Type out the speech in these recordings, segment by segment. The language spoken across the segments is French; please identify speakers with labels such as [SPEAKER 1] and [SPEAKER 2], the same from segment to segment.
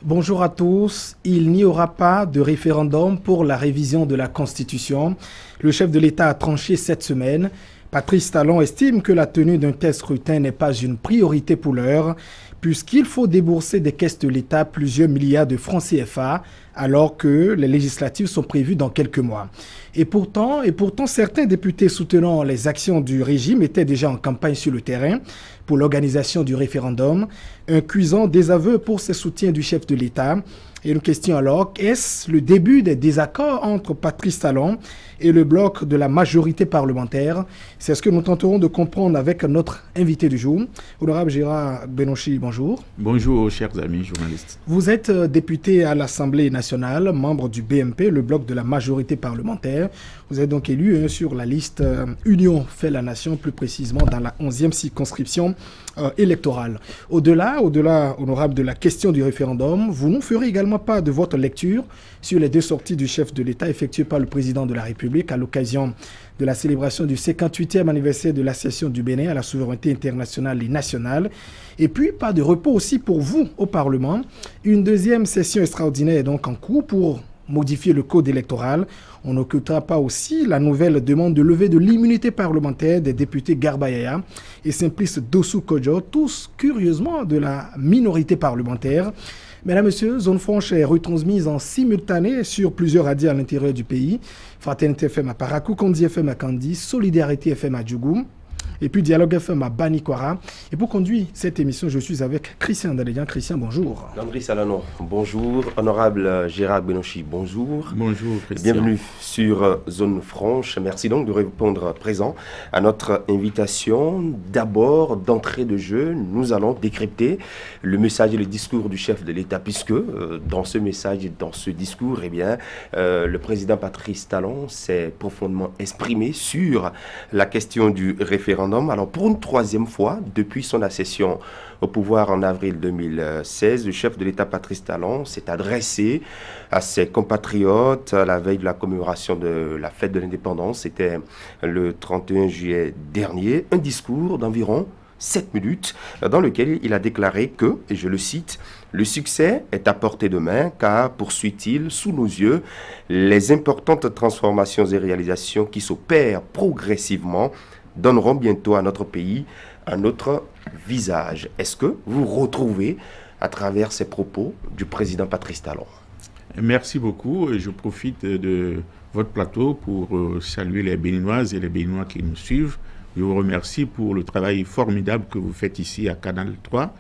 [SPEAKER 1] Bonjour à tous. Il n'y aura pas de référendum pour la révision de la Constitution. Le chef de l'État a tranché cette semaine. Patrice Talon estime que la tenue d'un tel scrutin n'est pas une priorité pour l'heure, puisqu'il faut débourser des caisses de l'État plusieurs milliards de francs CFA, alors que les législatives sont prévues dans quelques mois. Et pourtant, certains députés soutenant les actions du régime étaient déjà en campagne sur le terrain pour l'organisation du référendum. Un cuisant désaveu pour ses soutiens du chef de l'État. Et une question alors, est-ce le début des désaccords entre Patrice Talon et le bloc de la majorité parlementaire? C'est ce que nous tenterons de comprendre avec notre invité du jour. Honorable Gérard Benochi, bonjour.
[SPEAKER 2] Bonjour, chers amis journalistes.
[SPEAKER 1] Vous êtes député à l'Assemblée nationale, membre du BMP, le bloc de la majorité parlementaire. Vous êtes donc élu sur la liste Union fait la nation, plus précisément dans la 11e circonscription électorale. Au-delà, honorable, de la question du référendum, vous nous ferez également part de votre lecture sur les deux sorties du chef de l'État effectuées par le président de la République à l'occasion de la célébration du 58e anniversaire de l'accession du Bénin à la souveraineté internationale et nationale. Et puis, pas de repos aussi pour vous au Parlement. Une deuxième session extraordinaire est donc en cours pour modifier le code électoral. On n'occultera pas aussi la nouvelle demande de levée de l'immunité parlementaire des députés Garba Yaya et Simplice Dossou Kodjo, tous curieusement de la minorité parlementaire. Mesdames, Messieurs, Zone Franche est retransmise en simultané sur plusieurs radios à l'intérieur du pays. Fraternité FM à Parakou, Kondi FM à Kandi, Solidarité FM à Djougou, et puis Dialogue FM à Banikwara. Et pour conduire cette émission, je suis avec Christian Dalédian. Christian, bonjour.
[SPEAKER 3] Landry Salanon, bonjour. Honorable Gérard Benochi, bonjour.
[SPEAKER 2] Bonjour, Christian.
[SPEAKER 3] Bienvenue sur Zone Franche. Merci donc de répondre présent à notre invitation. D'abord, d'entrée de jeu, nous allons décrypter le message et le discours du chef de l'État, puisque dans ce message et dans ce discours, le président Patrice Talon s'est profondément exprimé sur la question du référendum. Alors, pour une troisième fois, depuis son accession au pouvoir en avril 2016, le chef de l'État Patrice Talon s'est adressé à ses compatriotes à la veille de la commémoration de la fête de l'indépendance. C'était le 31 juillet dernier, un discours d'environ 7 minutes dans lequel il a déclaré que, et je le cite, « Le succès est à portée de main car, poursuit-il, sous nos yeux, les importantes transformations et réalisations qui s'opèrent progressivement donneront bientôt à notre pays un autre visage. » Est-ce que vous retrouvez à travers ces propos du président Patrice Talon?
[SPEAKER 2] Merci beaucoup. Je profite de votre plateau pour saluer les Béninoises et les Béninois qui nous suivent. Je vous remercie pour le travail formidable que vous faites ici à Canal 3.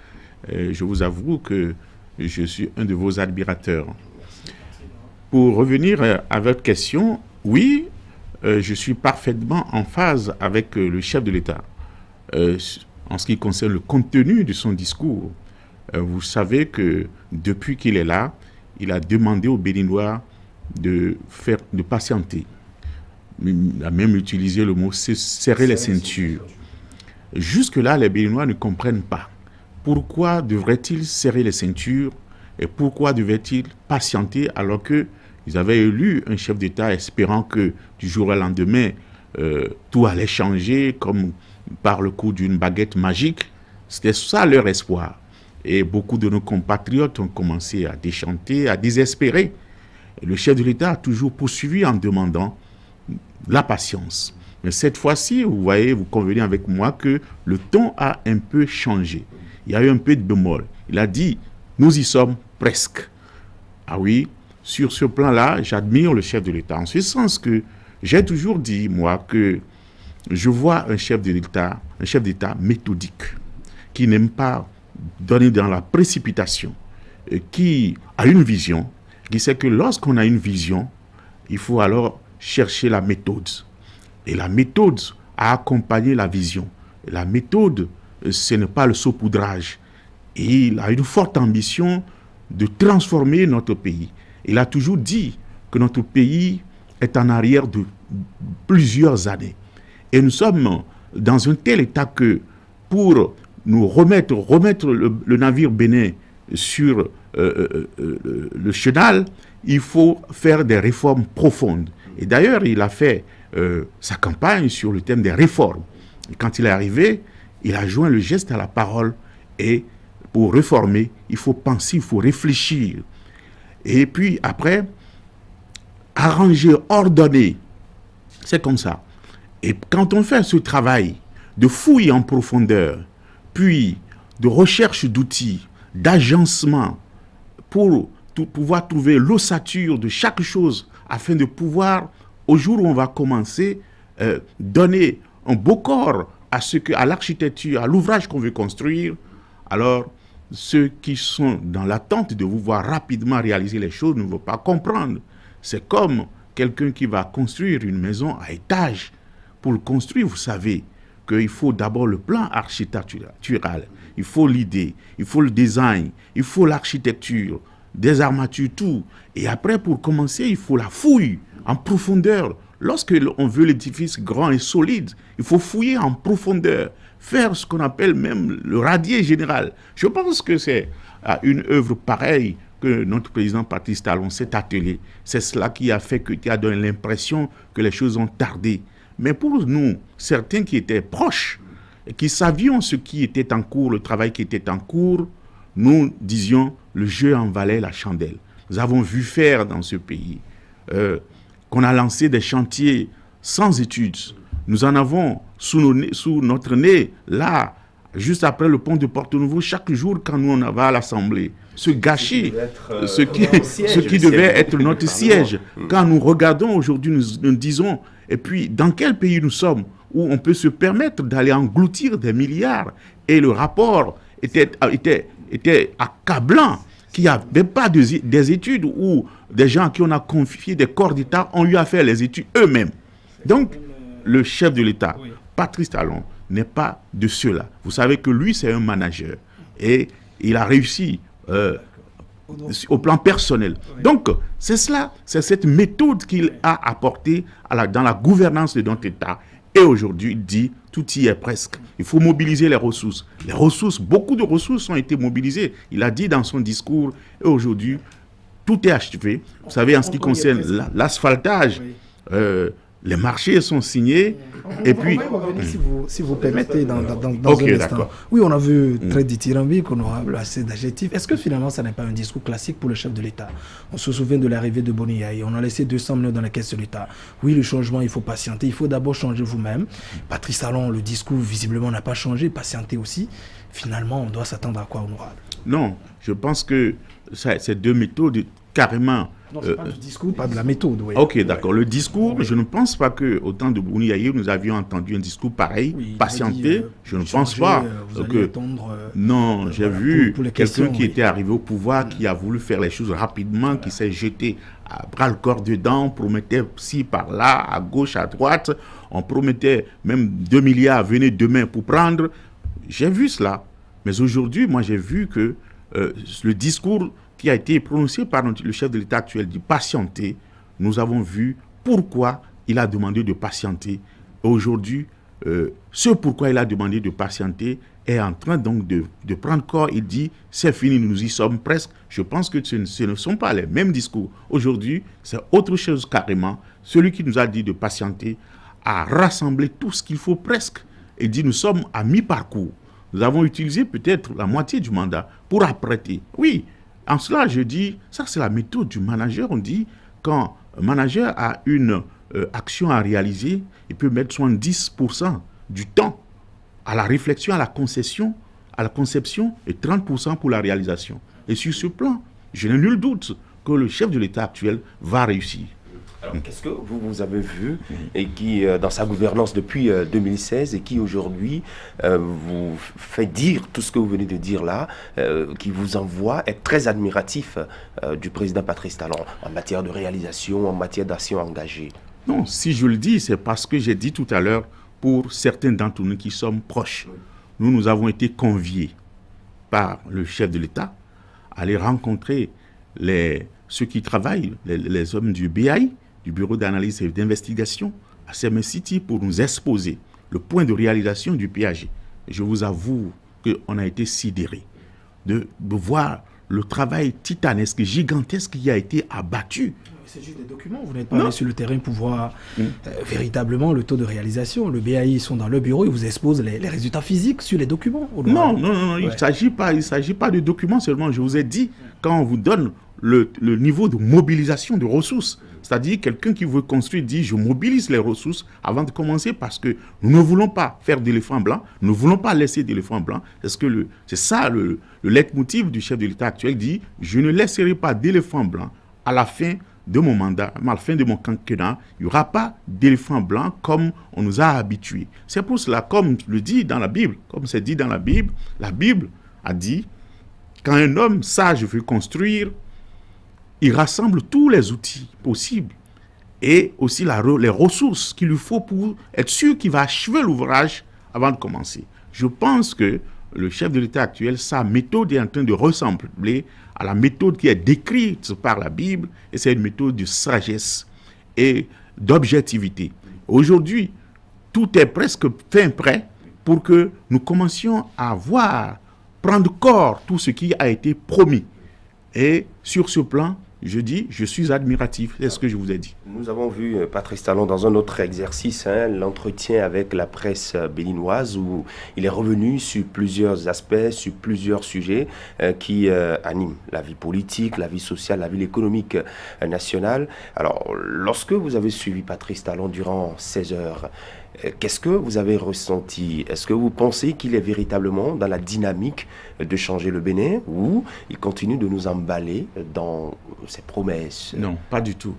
[SPEAKER 2] Je vous avoue que je suis un de vos admirateurs. Pour revenir à votre question, oui, je suis parfaitement en phase avec le chef de l'État en ce qui concerne le contenu de son discours. Vous savez que depuis qu'il est là, il a demandé aux Béninois de patienter. Il a même utilisé le mot serrer les ceintures. Jusque-là, les Béninois ne comprennent pas. Pourquoi devraient-ils serrer les ceintures et pourquoi devaient-ils patienter alors que ils avaient élu un chef d'État espérant que du jour au lendemain, tout allait changer comme par le coup d'une baguette magique. C'était ça leur espoir. Et beaucoup de nos compatriotes ont commencé à déchanter, à désespérer. Et le chef de l'État a toujours poursuivi en demandant la patience. Mais cette fois-ci, vous voyez, vous convenez avec moi que le ton a un peu changé. Il y a eu un peu de bémol. Il a dit, nous y sommes presque. Ah oui, sur ce plan-là, j'admire le chef de l'État. En ce sens que j'ai toujours dit, moi, que je vois un chef d'État méthodique, qui n'aime pas donner dans la précipitation, qui a une vision, qui sait que lorsqu'on a une vision, il faut alors chercher la méthode. Et la méthode a accompagné la vision. Et la méthode, ce n'est pas le saupoudrage. Et il a une forte ambition de transformer notre pays. Il a toujours dit que notre pays est en arrière de plusieurs années. Et nous sommes dans un tel état que pour nous remettre le navire Bénin sur le chenal, il faut faire des réformes profondes. Et d'ailleurs, il a fait sa campagne sur le thème des réformes. Et quand il est arrivé, il a joint le geste à la parole et pour réformer, il faut penser, il faut réfléchir. Et puis après, arranger, ordonner. C'est comme ça. Et quand on fait ce travail de fouille en profondeur, puis de recherche d'outils, d'agencement, pour pouvoir trouver l'ossature de chaque chose, afin de pouvoir, au jour où on va commencer, donner un beau corps à l'architecture, à l'ouvrage qu'on veut construire, alors ceux qui sont dans l'attente de vous voir rapidement réaliser les choses ne vont pas comprendre. C'est comme quelqu'un qui va construire une maison à étage. Pour le construire, vous savez qu'il faut d'abord le plan architectural, il faut l'idée, il faut le design, il faut l'architecture, des armatures, tout. Et après, pour commencer, il faut la fouille en profondeur. Lorsque on veut l'édifice grand et solide, il faut fouiller en profondeur, faire ce qu'on appelle même le radier général. Je pense que c'est une œuvre pareille que notre président Patrice Talon s'est attelé. C'est cela qui a donné l'impression que les choses ont tardé. Mais pour nous, certains qui étaient proches et qui savions ce qui était en cours, le travail qui était en cours, nous disions le jeu en valait la chandelle. Nous avons vu faire dans ce pays qu'on a lancé des chantiers sans études. Nous en avons sous notre nez, là, juste après le pont de Porto-Novo, chaque jour quand nous on va à l'Assemblée. Ce gâchis, ce qui devait être notre siège. Quand nous regardons aujourd'hui, nous disons, et puis dans quel pays nous sommes où on peut se permettre d'aller engloutir des milliards? Et le rapport était accablant, qu'il n'y avait pas des études où des gens à qui on a confié des corps d'État ont eu à faire les études eux-mêmes. Donc, le chef de l'État, Patrice Talon, n'est pas de ceux-là. Vous savez que lui, c'est un manager. Et il a réussi au plan personnel. Donc, c'est cela, c'est cette méthode qu'il a apportée dans la gouvernance de notre État. Et aujourd'hui, il dit, tout y est presque. Il faut mobiliser les ressources. Les ressources, beaucoup de ressources ont été mobilisées. Il a dit dans son discours, et aujourd'hui, tout est achevé. Vous savez, en ce qui concerne l'asphaltage, les marchés sont signés. Et puis,
[SPEAKER 1] si vous permettez, dans un instant. Oui, on a vu très dithyrambique, honorable, assez d'adjectifs. Est-ce que finalement, ça n'est pas un discours classique pour le chef de l'État? On se souvient de l'arrivée de Boni Yaye. On a laissé 200 millions dans la caisse de l'État. Oui, le changement, il faut patienter. Il faut d'abord changer vous-même. Patrice Talon, le discours, visiblement, n'a pas changé. Patienter aussi. Finalement, on doit s'attendre à quoi, honorable?
[SPEAKER 2] Non, je pense que ces deux méthodes, carrément...
[SPEAKER 1] Non, c'est pas du discours, pas de la méthode. Oui.
[SPEAKER 2] Ok, d'accord. Le discours, je ne pense pas qu'au temps de Boni Yaye, nous avions entendu un discours pareil, patienter. Je ne pense pas. Non, j'ai vu quelqu'un qui était arrivé au pouvoir, qui a voulu faire les choses rapidement, qui s'est jeté à bras-le-corps dedans, promettait ci, par là, à gauche, à droite. On promettait même 2 milliards, venez demain pour prendre. J'ai vu cela. Mais aujourd'hui, moi, j'ai vu que le discours qui a été prononcé par le chef de l'État actuel dit patienter, nous avons vu pourquoi il a demandé de patienter. Aujourd'hui, ce pourquoi il a demandé de patienter est en train donc de prendre corps. Il dit, c'est fini, nous y sommes presque. Je pense que ce ne sont pas les mêmes discours. Aujourd'hui, c'est autre chose carrément. Celui qui nous a dit de patienter a rassemblé tout ce qu'il faut presque. Il dit, nous sommes à mi-parcours. Nous avons utilisé peut-être la moitié du mandat pour apprêter. Oui, en cela, je dis, ça c'est la méthode du manager. On dit, quand un manager a une action à réaliser, il peut mettre 70% du temps à la réflexion, à la conception et 30% pour la réalisation. Et sur ce plan, je n'ai nul doute que le chef de l'État actuel va réussir.
[SPEAKER 3] Alors, qu'est-ce que vous avez vu et qui, dans sa gouvernance depuis 2016 et qui aujourd'hui vous fait dire tout ce que vous venez de dire là, qui vous envoie être très admiratif du président Patrice Talon en matière de réalisation, en matière d'action engagée?
[SPEAKER 2] Non, si je le dis, c'est parce que j'ai dit tout à l'heure, pour certains d'entre nous qui sommes proches, nous avons été conviés par le chef de l'État à aller rencontrer ceux qui travaillent, les hommes du BAI, du Bureau d'analyse et d'investigation, à Semen City pour nous exposer le point de réalisation du PAG. Je vous avoue qu'on a été sidérés de voir le travail titanesque, gigantesque qui a été abattu.
[SPEAKER 1] C'est juste des documents, vous n'êtes pas allé sur le terrain pour voir véritablement le taux de réalisation. Le BAI, ils sont dans le bureau, ils vous exposent les résultats physiques sur les documents.
[SPEAKER 2] Non, il ne s'agit pas de documents seulement. Je vous ai dit, quand on vous donne le niveau de mobilisation de ressources, c'est-à-dire quelqu'un qui veut construire dit je mobilise les ressources avant de commencer parce que nous ne voulons pas faire d'éléphant blanc, nous ne voulons pas laisser d'éléphant blanc. C'est ça le leitmotiv du chef de l'État actuel dit je ne laisserai pas d'éléphant blanc à la fin de mon mandat, à la fin de mon quinquennat, il n'y aura pas d'éléphant blanc comme on nous a habitués. C'est pour cela, comme le dit dans la Bible, comme c'est dit dans la Bible a dit quand un homme sage veut construire, il rassemble tous les outils possibles et aussi les ressources qu'il lui faut pour être sûr qu'il va achever l'ouvrage avant de commencer. Je pense que le chef de l'État actuel, sa méthode est en train de ressembler à la méthode qui est décrite par la Bible, et c'est une méthode de sagesse et d'objectivité. Aujourd'hui, tout est presque fin prêt pour que nous commencions à prendre corps tout ce qui a été promis. Et sur ce plan, je dis, je suis admiratif, c'est ce que je vous ai dit.
[SPEAKER 3] Nous avons vu Patrice Talon dans un autre exercice, l'entretien avec la presse béninoise, où il est revenu sur plusieurs aspects, sur plusieurs sujets qui animent la vie politique, la vie sociale, la vie économique nationale. Alors, lorsque vous avez suivi Patrice Talon durant 16 heures, qu'est-ce que vous avez ressenti? Est-ce que vous pensez qu'il est véritablement dans la dynamique de changer le Bénin ou il continue de nous emballer dans ses promesses?
[SPEAKER 2] Non, pas du tout.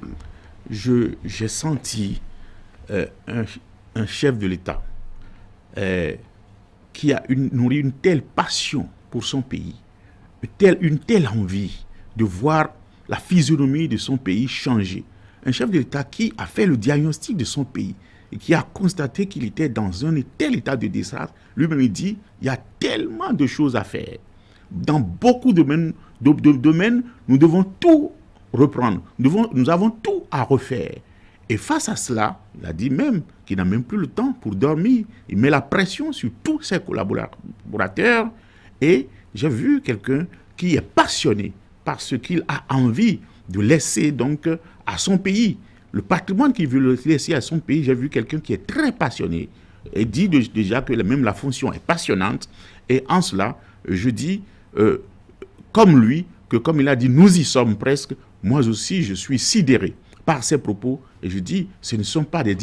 [SPEAKER 2] J'ai senti un chef de l'État qui a nourri une telle passion pour son pays, une telle envie de voir la physionomie de son pays changer. Un chef de l'État qui a fait le diagnostic de son pays et qui a constaté qu'il était dans un tel état de désastre. Lui-même dit, il y a tellement de choses à faire. Dans beaucoup de domaines, nous devons tout reprendre. Nous avons tout à refaire. Et face à cela, il a dit même qu'il n'a même plus le temps pour dormir. Il met la pression sur tous ses collaborateurs. Et j'ai vu quelqu'un qui est passionné par ce qu'il a envie de laisser donc à son pays. Le patrimoine qu'il veut laisser à son pays, j'ai vu quelqu'un qui est très passionné et dit déjà que même la fonction est passionnante. Et en cela, je dis, comme lui, que comme il a dit, nous y sommes presque, moi aussi je suis sidéré par ses propos. Et je dis, ce ne sont pas des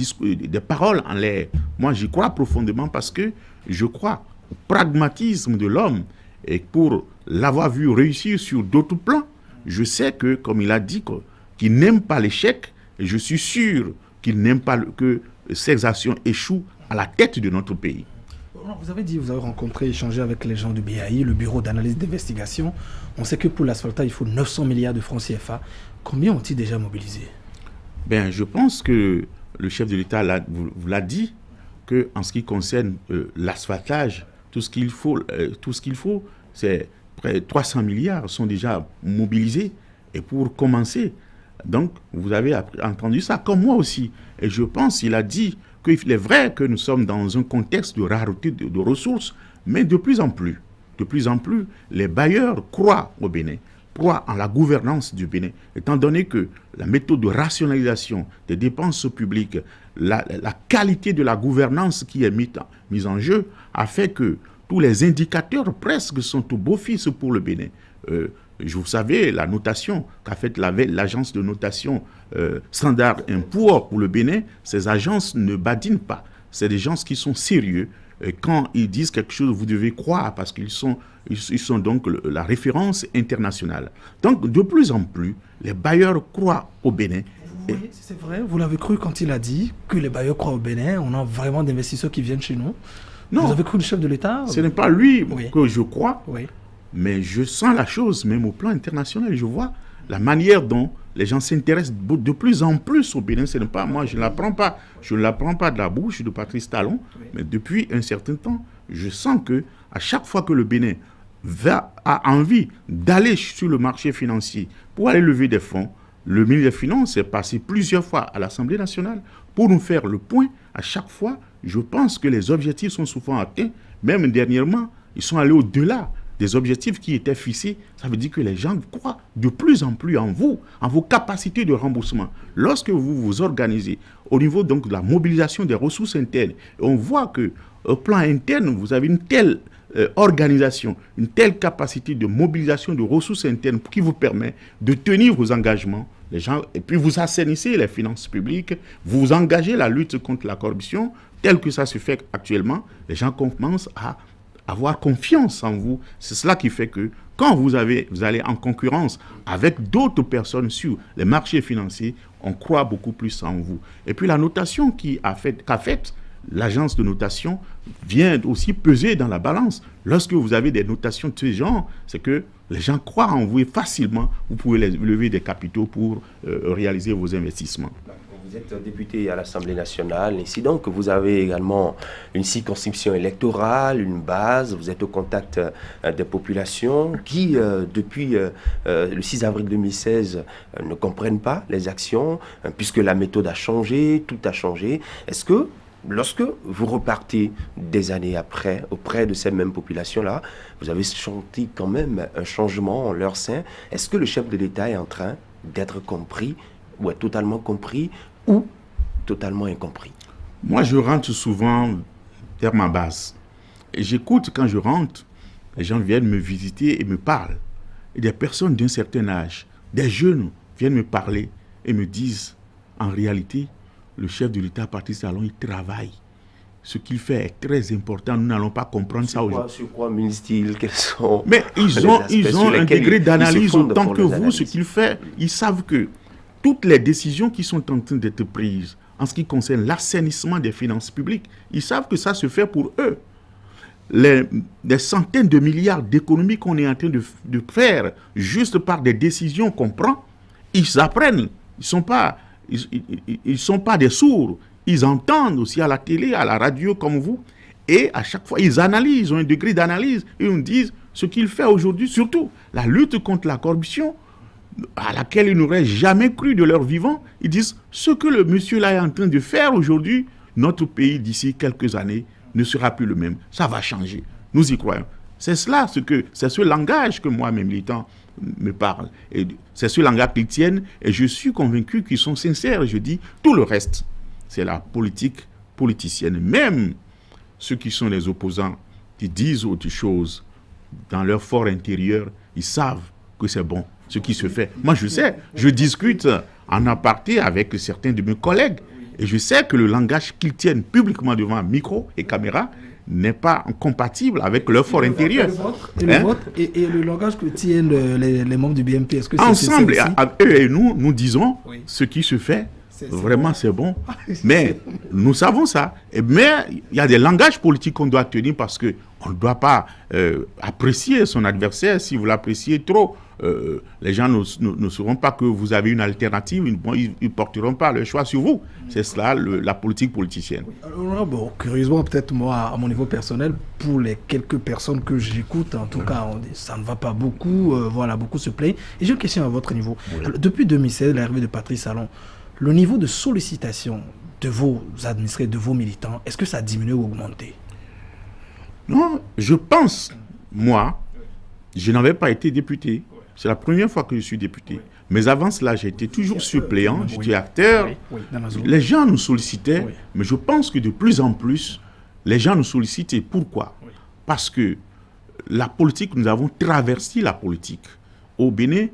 [SPEAKER 2] paroles en l'air. Moi j'y crois profondément parce que je crois au pragmatisme de l'homme. Et pour l'avoir vu réussir sur d'autres plans, je sais que, comme il a dit, qu'il n'aime pas l'échec. Et je suis sûr qu'il n'aime pas que ces actions échouent à la tête de notre pays.
[SPEAKER 1] Vous avez dit, vous avez rencontré, échangé avec les gens du BAI, le bureau d'analyse d'investigation. On sait que pour l'asphaltage, il faut 900 milliards de francs CFA. Combien ont-ils déjà mobilisé?
[SPEAKER 2] Je pense que le chef de l'État vous l'a dit, qu'en ce qui concerne l'asphaltage, tout ce qu'il faut, c'est près de 300 milliards sont déjà mobilisés. Et pour commencer, donc, vous avez entendu ça, comme moi aussi. Et je pense, il a dit qu'il est vrai que nous sommes dans un contexte de rareté de ressources, mais de plus en plus, les bailleurs croient au Bénin, croient en la gouvernance du Bénin, étant donné que la méthode de rationalisation des dépenses publiques, la qualité de la gouvernance qui est mise en jeu, a fait que tous les indicateurs presque sont au beau-fils pour le Bénin. Vous savez, la notation qu'a faite l'agence de notation Standard & Poor's pour le Bénin, ces agences ne badinent pas. C'est des gens qui sont sérieux. Et quand ils disent quelque chose, vous devez croire parce qu'ils sont donc la référence internationale. Donc, de plus en plus, les bailleurs croient au Bénin.
[SPEAKER 1] Oui, c'est vrai. Vous l'avez cru quand il a dit que les bailleurs croient au Bénin. On a vraiment d'investisseurs qui viennent chez nous. Non. Vous avez cru le chef de l'État?
[SPEAKER 2] Ce n'est pas lui que je crois.
[SPEAKER 1] Oui.
[SPEAKER 2] Mais je sens la chose, même au plan international. Je vois la manière dont les gens s'intéressent de plus en plus au Bénin. Ce n'est pas moi, je ne l'apprends pas. Je ne l'apprends pas de la bouche de Patrice Talon. Oui. Mais depuis un certain temps, je sens que à chaque fois que le Bénin a envie d'aller sur le marché financier pour aller lever des fonds, le ministre des Finances est passé plusieurs fois à l'Assemblée nationale pour nous faire le point. À chaque fois, je pense que les objectifs sont souvent atteints. Même dernièrement, ils sont allés au-delà des objectifs qui étaient fixés, ça veut dire que les gens croient de plus en plus en vous, en vos capacités de remboursement. Lorsque vous vous organisez au niveau donc de la mobilisation des ressources internes, on voit que au plan interne, vous avez une telle organisation, une telle capacité de mobilisation de ressources internes qui vous permet de tenir vos engagements, les gens, et puis vous assainissez les finances publiques, vous engagez la lutte contre la corruption, tel que ça se fait actuellement, les gens commencent à avoir confiance en vous. C'est cela qui fait que quand vous allez en concurrence avec d'autres personnes sur les marchés financiers, on croit beaucoup plus en vous. Et puis la notation qu'a faite l'agence de notation vient aussi peser dans la balance. Lorsque vous avez des notations de ce genre, c'est que les gens croient en vous et facilement, vous pouvez lever des capitaux pour réaliser vos investissements.
[SPEAKER 3] Vous êtes député à l'Assemblée nationale, ainsi donc vous avez également une circonscription électorale, une base, vous êtes au contact des populations qui, depuis le 6 avril 2016, ne comprennent pas les actions, puisque la méthode a changé, tout a changé. Est-ce que, lorsque vous repartez des années après, auprès de ces mêmes populations-là, vous avez senti quand même un changement en leur sein? Est-ce que le chef de l'État est en train d'être compris, ou est totalement compris, ou totalement incompris?
[SPEAKER 2] Moi, je rentre souvent vers ma base. Et j'écoute quand je rentre, les gens viennent me visiter et me parlent. Et des personnes d'un certain âge, des jeunes viennent me parler et me disent, en réalité, le chef de l'État, Patrice Talon, il travaille. Ce qu'il fait est très important. Nous n'allons pas comprendre ça aujourd'hui.
[SPEAKER 3] Sur quoi mise-t-il? Quels sont
[SPEAKER 2] Mais ils ont un degré d'analyse autant que vous. Ce qu'il fait, ils savent que toutes les décisions qui sont en train d'être prises en ce qui concerne l'assainissement des finances publiques, ils savent que ça se fait pour eux. Des centaines de milliards d'économies qu'on est en train de faire juste par des décisions qu'on prend, ils apprennent. Ils sont pas des sourds. Ils entendent aussi à la télé, à la radio comme vous. Et à chaque fois, ils analysent, ils ont un degré d'analyse. Et ils nous disent ce qu'il fait aujourd'hui, surtout la lutte contre la corruption, à laquelle ils n'auraient jamais cru de leur vivant. Ils disent, ce que le monsieur là est en train de faire aujourd'hui, notre pays d'ici quelques années ne sera plus le même. Ça va changer. Nous y croyons. C'est ce langage que moi, mes militants, me parlent. Et c'est ce langage qu'ils tiennent. Et je suis convaincu qu'ils sont sincères. Je dis, tout le reste, c'est la politique politicienne. Même ceux qui sont les opposants, qui disent autre chose, dans leur fort intérieur, ils savent que c'est bon, ce qui se fait. Moi, je sais, je discute en aparté avec certains de mes collègues et je sais que le langage qu'ils tiennent publiquement devant micro et caméra n'est pas compatible avec leur fort intérieur.
[SPEAKER 1] Et le langage que tiennent les membres du BMP, est-ce que c'est
[SPEAKER 2] ensemble, eux et nous disons ce qui se fait. Vraiment, c'est bon. Mais nous savons ça. Mais il y a des langages politiques qu'on doit tenir parce qu'on ne doit pas apprécier son adversaire. Si vous l'appréciez trop, les gens ne sauront pas que vous avez une alternative. Ils ne porteront pas le choix sur vous. C'est cela, la politique politicienne.
[SPEAKER 1] Bon, curieusement, peut-être moi, à mon niveau personnel, pour les quelques personnes que j'écoute, en tout cas, ça ne va pas beaucoup. Voilà, beaucoup se plaignent. Et j'ai une question à votre niveau. Alors, depuis 2016, l'arrivée de Patrice Talon, le niveau de sollicitation de vos administrés, de vos militants, est-ce que ça a diminué ou augmenté?
[SPEAKER 2] Non, je pense, moi, je n'avais pas été député. C'est la première fois que je suis député. Mais avant cela, j'étais toujours suppléant, j'étais acteur. Les gens nous sollicitaient, mais je pense que de plus en plus, les gens nous sollicitaient. Pourquoi? Parce que la politique, nous avons traversé la politique. Au Bénin,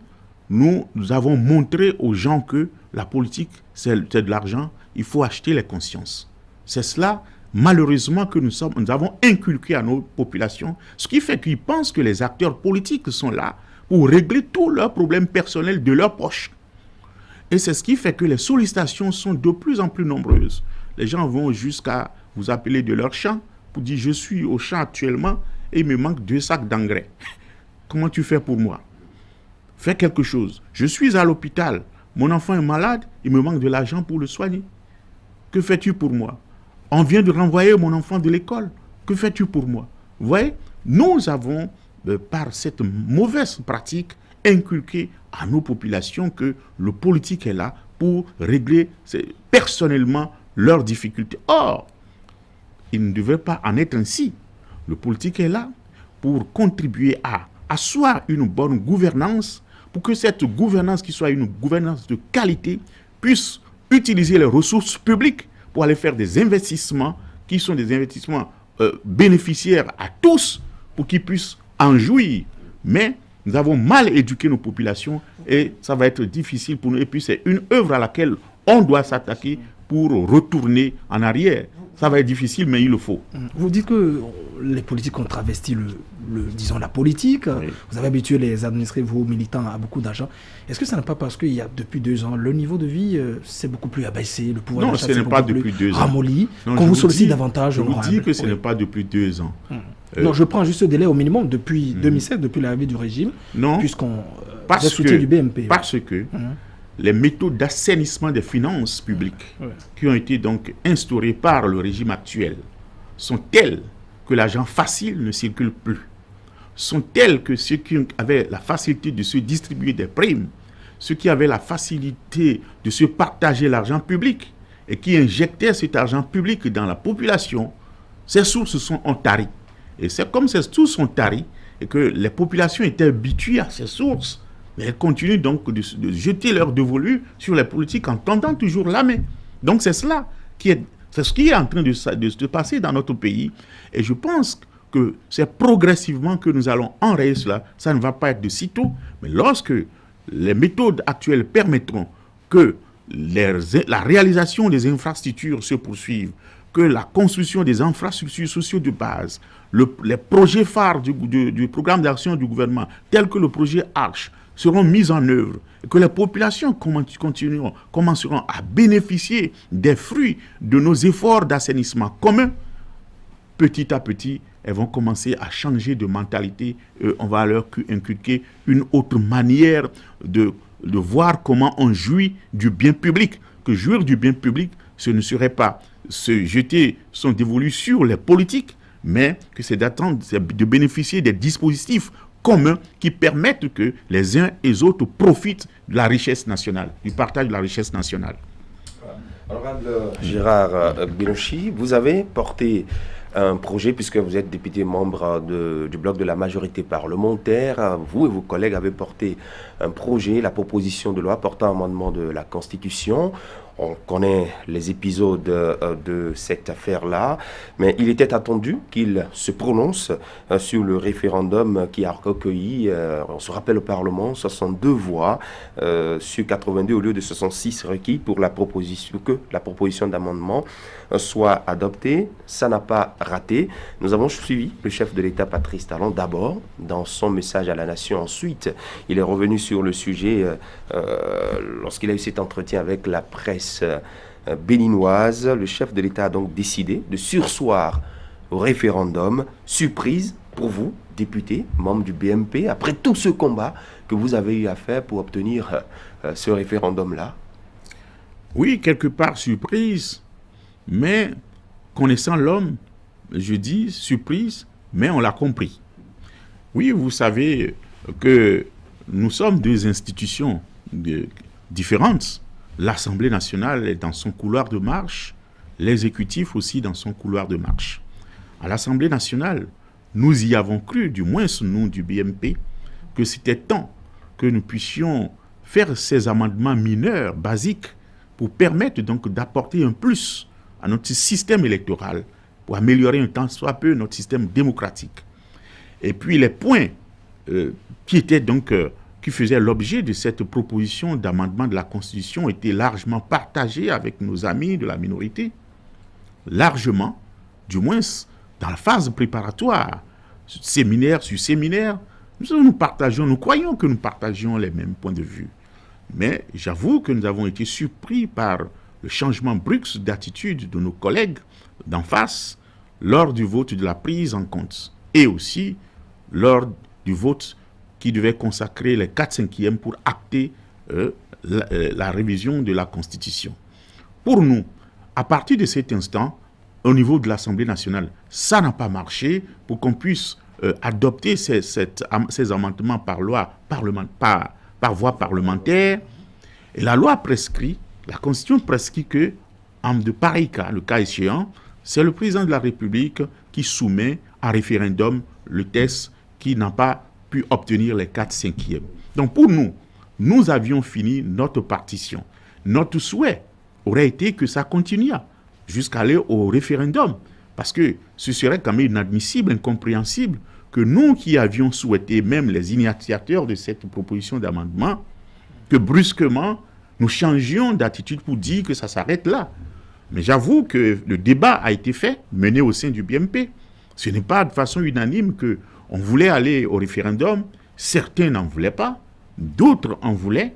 [SPEAKER 2] nous avons montré aux gens que la politique, c'est de l'argent, il faut acheter les consciences. C'est cela, malheureusement, que nous avons inculqué à nos populations, ce qui fait qu'ils pensent que les acteurs politiques sont là pour régler tous leurs problèmes personnels de leur poche. Et c'est ce qui fait que les sollicitations sont de plus en plus nombreuses. Les gens vont jusqu'à vous appeler de leur champ pour dire « Je suis au champ actuellement et il me manque 2 sacs d'engrais. Comment tu fais pour moi? Fais quelque chose. Je suis à l'hôpital. Mon enfant est malade, il me manque de l'argent pour le soigner. Que fais-tu pour moi? On vient de renvoyer mon enfant de l'école. Que fais-tu pour moi? Vous voyez, nous avons, par cette mauvaise pratique, inculqué à nos populations que le politique est là pour régler personnellement leurs difficultés. Or, il ne devrait pas en être ainsi. Le politique est là pour contribuer à asseoir une bonne gouvernance, pour que cette gouvernance qui soit une gouvernance de qualité puisse utiliser les ressources publiques pour aller faire des investissements qui sont des investissements bénéficiaires à tous pour qu'ils puissent en jouir. Mais nous avons mal éduqué nos populations et ça va être difficile pour nous. Et puis c'est une œuvre à laquelle on doit s'attaquer pour retourner en arrière. Ça va être difficile, mais il le faut.
[SPEAKER 1] Vous dites que les politiques ont travesti disons, la politique. Oui. Vous avez habitué les administrés, vos militants, à beaucoup d'argent. Est-ce que ce n'est pas parce qu'il y a depuis 2 ans, le niveau de vie s'est beaucoup plus abaissé, le pouvoir d'achat s'est beaucoup plus ramolli, qu'on vous sollicite davantage?
[SPEAKER 2] Je vous dis que ce n'est pas depuis 2 ans.
[SPEAKER 1] Non, je prends juste ce délai au minimum depuis 2007, depuis l'arrivée du régime, puisqu'on a soutien du BMP.
[SPEAKER 2] Parce que les méthodes d'assainissement des finances publiques qui ont été donc instaurées par le régime actuel sont telles que l'argent facile ne circule plus, sont telles que ceux qui avaient la facilité de se distribuer des primes, ceux qui avaient la facilité de se partager l'argent public et qui injectaient cet argent public dans la population, ces sources sont taries. Et c'est comme ces sources sont taries et que les populations étaient habituées à ces sources. Mais elles continuent donc de jeter leur dévolu sur les politiques en tendant toujours la main. Donc c'est cela c'est ce qui est en train de se passer dans notre pays. Et je pense que c'est progressivement que nous allons enrayer cela. Ça ne va pas être de sitôt. Mais lorsque les méthodes actuelles permettront que la réalisation des infrastructures se poursuive, que la construction des infrastructures sociales de base, les projets phares du programme d'action du gouvernement, tels que le projet ARCH, seront mises en œuvre et que les populations commenceront à bénéficier des fruits de nos efforts d'assainissement commun, petit à petit, elles vont commencer à changer de mentalité. On va leur inculquer une autre manière de voir comment on jouit du bien public. Que jouir du bien public, ce ne serait pas se jeter son dévolu sur les politiques, mais que c'est d'attendre de bénéficier des dispositifs communs qui permettent que les uns et les autres profitent de la richesse nationale, du partage de la richesse nationale.
[SPEAKER 3] Honorable Gérard Bénouchi, vous avez porté un projet, puisque vous êtes député membre du bloc de la majorité parlementaire. Vous et vos collègues avez porté un projet, la proposition de loi portant amendement de la Constitution. On connaît les épisodes de cette affaire-là, mais il était attendu qu'il se prononce sur le référendum qui a recueilli, on se rappelle au Parlement, 62 voix sur 82 au lieu de 66 requis pour que la proposition d'amendement soit adoptée. Ça n'a pas raté. Nous avons suivi le chef de l'État, Patrice Talon, d'abord dans son message à la nation. Ensuite, il est revenu sur le sujet lorsqu'il a eu cet entretien avec la presse béninoise. Le chef de l'État a donc décidé de surseoir au référendum. Surprise pour vous, député, membre du BMP, après tout ce combat que vous avez eu à faire pour obtenir ce référendum-là?
[SPEAKER 2] Oui, quelque part surprise, mais connaissant l'homme, je dis surprise, mais on l'a compris. Oui, vous savez que nous sommes 2 institutions différentes. L'Assemblée nationale est dans son couloir de marche, l'exécutif aussi dans son couloir de marche. À l'Assemblée nationale, nous y avons cru, du moins nous du BMP, que c'était temps que nous puissions faire ces amendements mineurs, basiques, pour permettre donc d'apporter un plus à notre système électoral, pour améliorer un tant soit peu notre système démocratique. Et puis les points qui faisaient l'objet de cette proposition d'amendement de la Constitution étaient largement partagés avec nos amis de la minorité. Largement, du moins dans la phase préparatoire, séminaire sur séminaire, nous croyons que nous partagions les mêmes points de vue. Mais j'avoue que nous avons été surpris par le changement brusque d'attitude de nos collègues d'en face lors du vote de la prise en compte et aussi lors du vote qui devait consacrer les 4/5e pour acter la révision de la Constitution. Pour nous, à partir de cet instant, au niveau de l'Assemblée nationale, ça n'a pas marché pour qu'on puisse adopter ces amendements par voie parlementaire. Et la loi prescrit, la Constitution prescrit que, en de pareils cas, le cas échéant, c'est le président de la République qui soumet à référendum le test qui n'a pas pu obtenir les 4/5e. Donc pour nous, nous avions fini notre partition. Notre souhait aurait été que ça continue jusqu'à aller au référendum. Parce que ce serait quand même inadmissible, incompréhensible, que nous qui avions souhaité, même les initiateurs de cette proposition d'amendement, que brusquement, nous changions d'attitude pour dire que ça s'arrête là. Mais j'avoue que le débat a été fait, mené au sein du BMP. Ce n'est pas de façon unanime qu'on voulait aller au référendum. Certains n'en voulaient pas, d'autres en voulaient,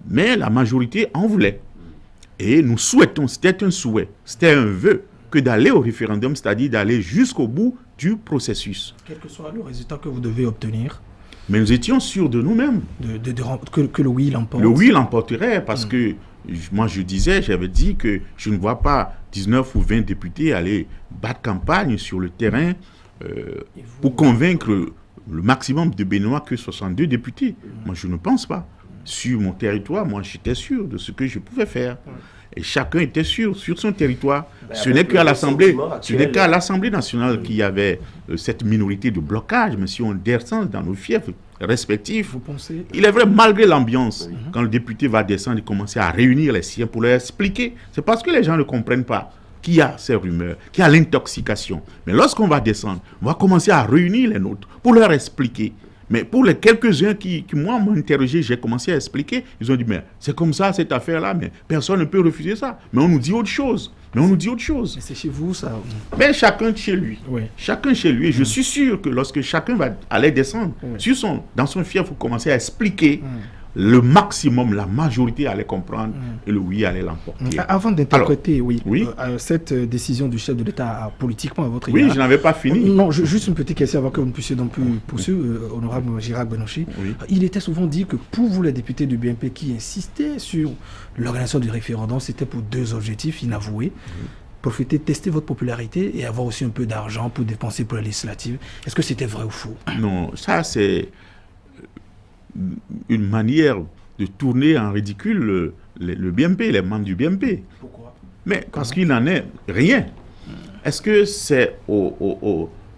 [SPEAKER 2] mais la majorité en voulait. Et nous souhaitons, c'était un souhait, c'était un vœu, que d'aller au référendum, c'est-à-dire d'aller jusqu'au bout du processus.
[SPEAKER 1] Quel que soit le résultat que vous devez obtenir.
[SPEAKER 2] Mais nous étions sûrs de nous-mêmes.
[SPEAKER 1] Que le oui l'emporte.
[SPEAKER 2] Le oui l'emporterait parce que moi j'avais dit que je ne vois pas 19 ou 20 députés aller battre campagne sur le terrain pour convaincre le maximum de Béninois que 62 députés. Moi je ne pense pas. Sur mon territoire, moi j'étais sûr de ce que je pouvais faire. Et chacun était sûr sur son territoire. Ce n'est qu'à l'Assemblée nationale qu'il y avait cette minorité de blocage. Mais si on descend dans nos fiefs respectifs, il est vrai, malgré l'ambiance, quand le député va descendre et commencer à réunir les siens pour leur expliquer, c'est parce que les gens ne comprennent pas qu'il y a ces rumeurs, qu'il y a l'intoxication. Mais lorsqu'on va descendre, on va commencer à réunir les nôtres pour leur expliquer. Mais pour les quelques-uns qui moi, m'ont interrogé, j'ai commencé à expliquer. Ils ont dit, mais c'est comme ça, cette affaire-là, mais personne ne peut refuser ça. Mais on nous dit autre chose. Mais
[SPEAKER 1] c'est chez vous, ça.
[SPEAKER 2] Mais chacun chez lui.
[SPEAKER 1] Oui.
[SPEAKER 2] Chacun chez lui. Et je suis sûr que lorsque chacun va aller descendre, dans son fief, il faut commencer à expliquer le maximum, la majorité allait comprendre et le oui allait l'emporter.
[SPEAKER 1] Avant d'interpréter cette décision du chef de l'État politiquement à votre égard.
[SPEAKER 2] Oui, je n'avais pas fini.
[SPEAKER 1] Non, juste une petite question avant que vous ne puissiez donc plus poursuivre, honorable Girard Benouchi. Oui. Il était souvent dit que pour vous, les députés du BMP qui insistaient sur l'organisation du référendum, c'était pour deux objectifs inavoués. Profiter, tester votre popularité et avoir aussi un peu d'argent pour dépenser pour la législative. Est-ce que c'était vrai ou faux?
[SPEAKER 2] Non, ça c'est une manière de tourner en ridicule le BMP, les membres du BMP.
[SPEAKER 1] Pourquoi?
[SPEAKER 2] Mais parce qu'il n'en est rien. Est-ce que c'est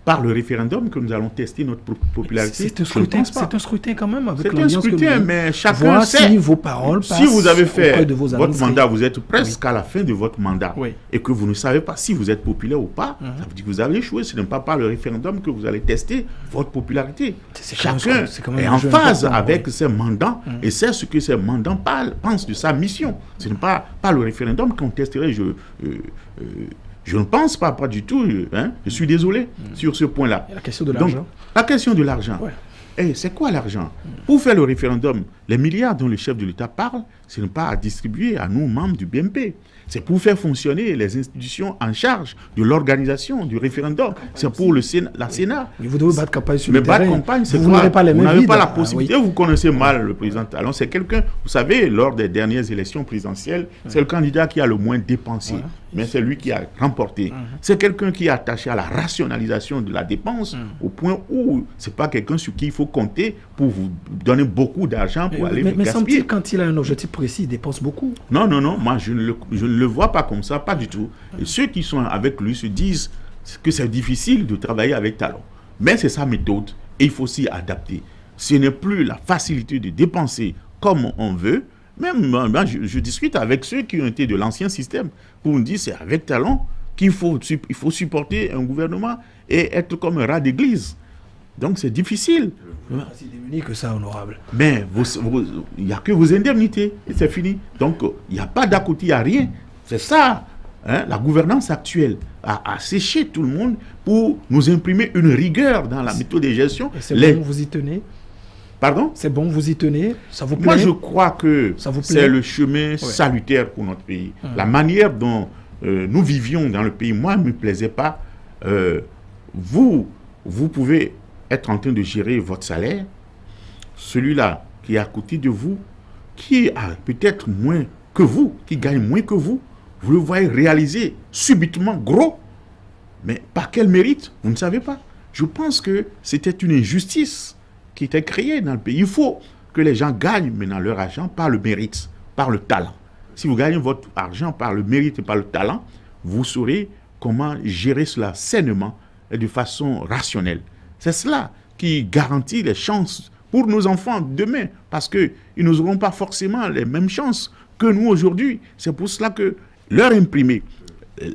[SPEAKER 2] par le référendum que nous allons tester notre popularité?
[SPEAKER 1] C'est un scrutin quand même.
[SPEAKER 2] C'est un scrutin, mais chacun sait.
[SPEAKER 1] Si vos paroles passent
[SPEAKER 2] si vous avez fait
[SPEAKER 1] votre
[SPEAKER 2] mandat, vous êtes presque à la fin de votre mandat, et que vous ne savez pas si vous êtes populaire ou pas, ça veut dire que vous avez échoué. Ce n'est pas par le référendum que vous allez tester votre popularité. Chacun est en phase avec ses mandants et sait ce que ses mandants pensent de sa mission. Ce n'est pas par le référendum qu'on testerait. Je ne pense pas du tout. Je suis désolé sur ce point-là.
[SPEAKER 1] La question de l'argent.
[SPEAKER 2] La question de l'argent. C'est quoi l'argent? Pour faire le référendum, les milliards dont le chef de l'État parle, ce n'est pas à distribuer à nous, membres du BMP. C'est pour faire fonctionner les institutions en charge de l'organisation du référendum. C'est pour la Sénat.
[SPEAKER 1] Mais vous devez battre campagne sur le terrain.
[SPEAKER 2] Mais battre campagne, c'est
[SPEAKER 1] vous
[SPEAKER 2] quoi?
[SPEAKER 1] n'avez pas les mains vides.
[SPEAKER 2] Vous n'avez pas la possibilité. Vous connaissez mal le président Talon. C'est quelqu'un, vous savez, lors des dernières élections présidentielles, c'est le candidat qui a le moins dépensé. Mais c'est lui qui a remporté. C'est quelqu'un qui est attaché à la rationalisation de la dépense au point où c'est pas quelqu'un sur qui il faut compter pour vous donner beaucoup d'argent pour aller vous gaspiller.
[SPEAKER 1] Mais semble-t-il, quand il a un objectif précis, il dépense beaucoup.
[SPEAKER 2] Non. Moi, je ne le vois pas comme ça, pas du tout. Et ceux qui sont avec lui se disent que c'est difficile de travailler avec Talon. Mais c'est sa méthode et il faut s'y adapter. Ce n'est plus la facilité de dépenser comme on veut. Même moi, je discute avec ceux qui ont été de l'ancien système pour me dire c'est avec Talon qu'il faut supporter un gouvernement et être comme un rat d'église. Donc c'est difficile.
[SPEAKER 1] C'est démuni que ça, honorable.
[SPEAKER 2] Mais il n'y a que vos indemnités et c'est fini. Donc il n'y a pas d'à côté, il n'y a rien. C'est ça. La gouvernance actuelle a séché tout le monde pour nous imprimer une rigueur dans la méthode de gestion.
[SPEAKER 1] Et c'est bon, vous y tenez?
[SPEAKER 2] Pardon?
[SPEAKER 1] C'est bon, vous y tenez? Ça vous plaît?
[SPEAKER 2] Moi, je crois que c'est le chemin salutaire pour notre pays. La manière dont nous vivions dans le pays, moi, ne me plaisait pas. Vous pouvez être en train de gérer votre salaire. Celui-là qui est à côté de vous, qui a peut-être moins que vous, qui gagne moins que vous, vous le voyez réaliser subitement gros. Mais par quel mérite? Vous ne savez pas. Je pense que c'était une injustice qui était créée dans le pays. Il faut que les gens gagnent maintenant leur argent par le mérite, par le talent. Si vous gagnez votre argent par le mérite et par le talent, vous saurez comment gérer cela sainement et de façon rationnelle. C'est cela qui garantit les chances pour nos enfants demain, parce qu'ils n'auront pas forcément les mêmes chances que nous aujourd'hui. C'est pour cela que leur imprimer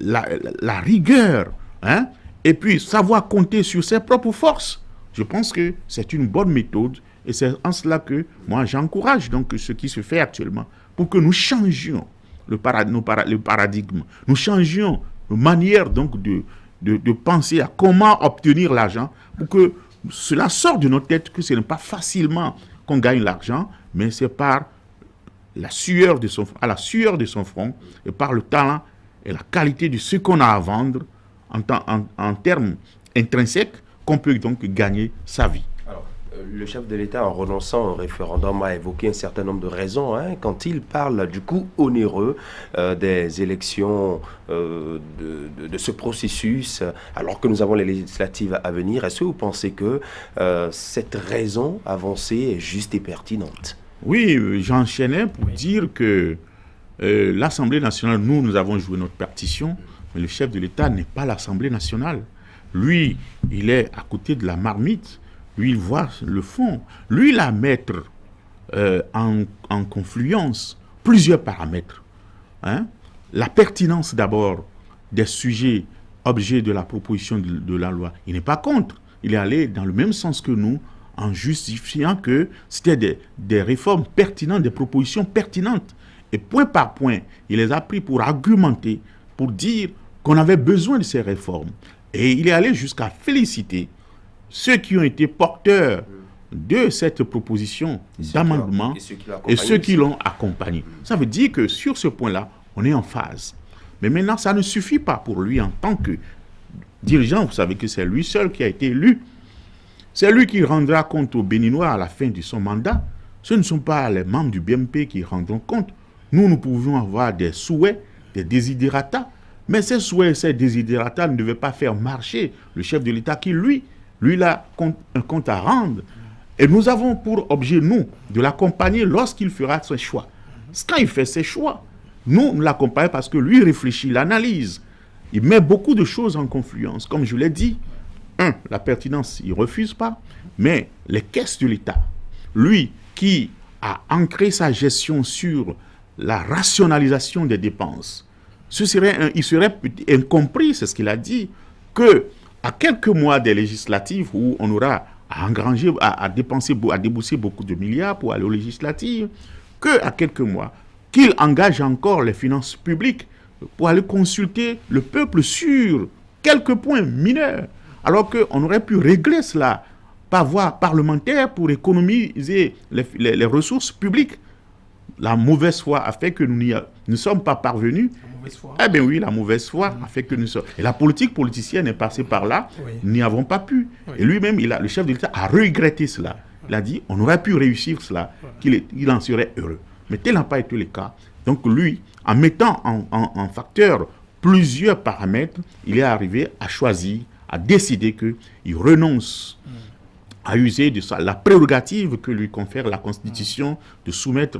[SPEAKER 2] la rigueur, hein, et puis savoir compter sur ses propres forces, je pense que c'est une bonne méthode, et c'est en cela que moi j'encourage donc ce qui se fait actuellement, pour que nous changions le paradigme, nous changions de manière donc de penser à comment obtenir l'argent, pour que cela sorte de notre tête, que ce n'est pas facilement qu'on gagne l'argent, mais c'est par la sueur de son front, et par le talent et la qualité de ce qu'on a à vendre en termes intrinsèques, qu'on peut donc gagner sa vie.
[SPEAKER 3] Alors, le chef de l'État, en renonçant au référendum, a évoqué un certain nombre de raisons, hein, quand il parle du coût onéreux des élections, de ce processus, alors que nous avons les législatives à venir. Est-ce que vous pensez que cette raison avancée est juste et pertinente?
[SPEAKER 2] Oui, j'enchaînais pour dire que l'Assemblée nationale, nous avons joué notre partition, mais le chef de l'État n'est pas l'Assemblée nationale. Lui, il est à côté de la marmite. Lui, il voit le fond. Lui, il a à mettre en confluence plusieurs paramètres. Hein? La pertinence d'abord des sujets objets de la proposition de la loi. Il n'est pas contre. Il est allé dans le même sens que nous, en justifiant que c'était des réformes pertinentes, des propositions pertinentes. Et point par point, il les a pris pour argumenter, pour dire qu'on avait besoin de ces réformes. Et il est allé jusqu'à féliciter ceux qui ont été porteurs de cette proposition d'amendement et ceux qui l'ont accompagné. Ça veut dire que sur ce point-là, on est en phase. Mais maintenant, ça ne suffit pas pour lui en tant que dirigeant. Vous savez que c'est lui seul qui a été élu. C'est lui qui rendra compte aux Béninois à la fin de son mandat. Ce ne sont pas les membres du BMP qui rendront compte. Nous pouvions avoir des souhaits, des desiderata, mais ces souhaits, ces desiderata ne devaient pas faire marcher le chef de l'État qui, lui, il a un compte à rendre. Et nous avons pour objet, nous, de l'accompagner lorsqu'il fera ses choix. Quand il fait ses choix, nous l'accompagnons parce que lui réfléchit, l'analyse. Il met beaucoup de choses en confluence. Comme je l'ai dit, la pertinence, il ne refuse pas, mais les caisses de l'État, lui qui a ancré sa gestion sur la rationalisation des dépenses, il serait incompris, c'est ce qu'il a dit, que à quelques mois des législatives où on aura à engranger, à débourser beaucoup de milliards pour aller aux législatives, qu'à quelques mois, qu'il engage encore les finances publiques pour aller consulter le peuple sur quelques points mineurs, alors qu'on aurait pu régler cela par voie parlementaire pour économiser les ressources publiques. La mauvaise foi a fait que nous ne sommes pas parvenus. Eh bien oui, la mauvaise foi a fait que nous sommes... Et la politique politicienne est passée par là, nous n'y avons pas pu. Et lui-même, le chef de l'État a regretté cela. Il a dit, on aurait pu réussir cela, qu'il en serait heureux. Mais tel n'a pas été le cas. Donc lui, en mettant en facteur plusieurs paramètres, il est arrivé à choisir, à décider qu'il renonce à user de la prérogative que lui confère la Constitution de soumettre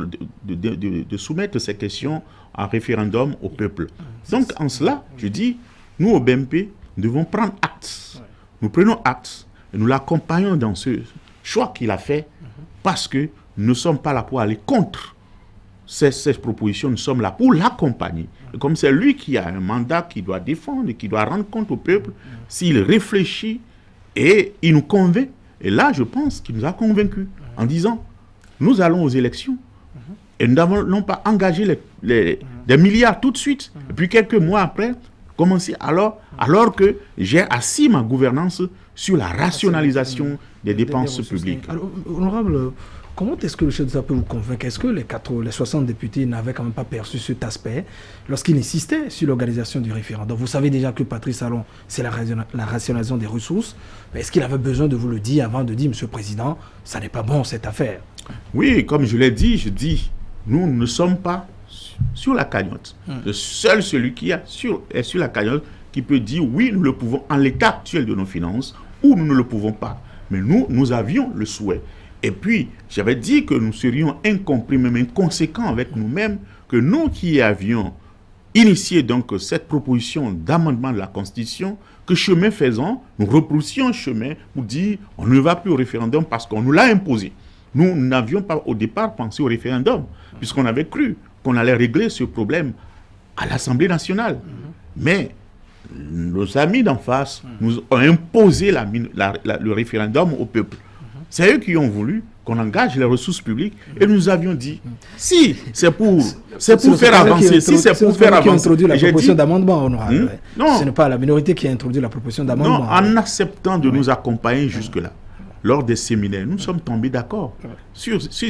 [SPEAKER 2] ces questions en référendum au peuple. Donc en cela, je dis, nous au BMP, nous devons prendre acte. Nous prenons acte et nous l'accompagnons dans ce choix qu'il a fait parce que nous ne sommes pas là pour aller contre ces propositions, nous sommes là pour l'accompagner. Et comme c'est lui qui a un mandat qu'il doit défendre, qui doit rendre compte au peuple, s'il réfléchit et il nous convainc, et là je pense qu'il nous a convaincus en disant, nous allons aux élections et nous n'avons pas engagé des milliards tout de suite, et puis quelques mois après, commencer alors que j'ai assis ma gouvernance sur la rationalisation des dépenses publiques.
[SPEAKER 1] Alors, honorable, comment est-ce que le chef d'État peut vous convaincre? Est-ce que les 60 députés n'avaient quand même pas perçu cet aspect lorsqu'ils insistaient sur l'organisation du référendum? Vous savez déjà que Patrice Talon, c'est la rationalisation des ressources. Mais est-ce qu'il avait besoin de vous le dire avant de dire, Monsieur le Président, ça n'est pas bon cette affaire?
[SPEAKER 2] Oui, comme je l'ai dit, nous ne sommes pas sur la cagnotte. Seul celui qui est sur la cagnotte qui peut dire oui, nous le pouvons en l'état actuel de nos finances ou nous ne le pouvons pas. Mais nous avions le souhait. Et puis, j'avais dit que nous serions incompris, même inconséquents avec nous-mêmes, que nous qui avions initié donc cette proposition d'amendement de la Constitution que chemin faisant, nous repoussions un chemin pour dire on ne va plus au référendum parce qu'on nous l'a imposé. Nous n'avions pas au départ pensé au référendum puisqu'on avait cru qu'on allait régler ce problème à l'Assemblée nationale. Mais nos amis d'en face nous ont imposé le référendum au peuple. C'est eux qui ont voulu qu'on engage les ressources publiques et nous avions dit si c'est pour faire avancer, si c'est pour faire avancer.
[SPEAKER 1] Qui a introduit la proposition d'amendement, honorable.
[SPEAKER 2] Non,
[SPEAKER 1] ce n'est pas la minorité qui a introduit la proposition d'amendement.
[SPEAKER 2] Non, en acceptant de nous accompagner jusque-là, lors des séminaires, nous sommes tombés d'accord.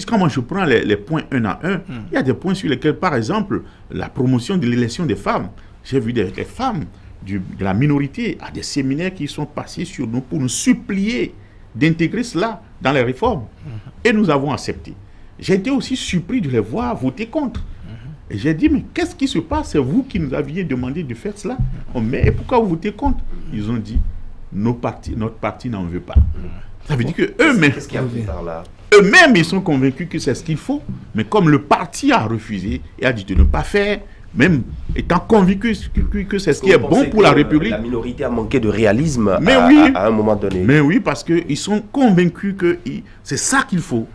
[SPEAKER 2] Comment je prends les points un à un, il y a des points sur lesquels, par exemple, la promotion de l'élection des femmes. J'ai vu des femmes de la minorité à des séminaires qui sont passés sur nous pour nous supplier d'intégrer cela dans les réformes. Et nous avons accepté. J'ai été aussi surpris de les voir voter contre. Et j'ai dit, mais qu'est-ce qui se passe? C'est vous qui nous aviez demandé de faire cela. Mais pourquoi vous votez contre? Ils ont dit, notre parti n'en veut pas. Ça veut dire qu'eux-mêmes, eux-mêmes, ils sont convaincus que c'est ce qu'il faut. Mais comme le parti a refusé et a dit de ne pas faire, même étant convaincu que c'est ce qui est bon pour la République.
[SPEAKER 3] La minorité a manqué de réalisme à un moment donné.
[SPEAKER 2] Mais oui, parce qu'ils sont convaincus que c'est ça qu'il faut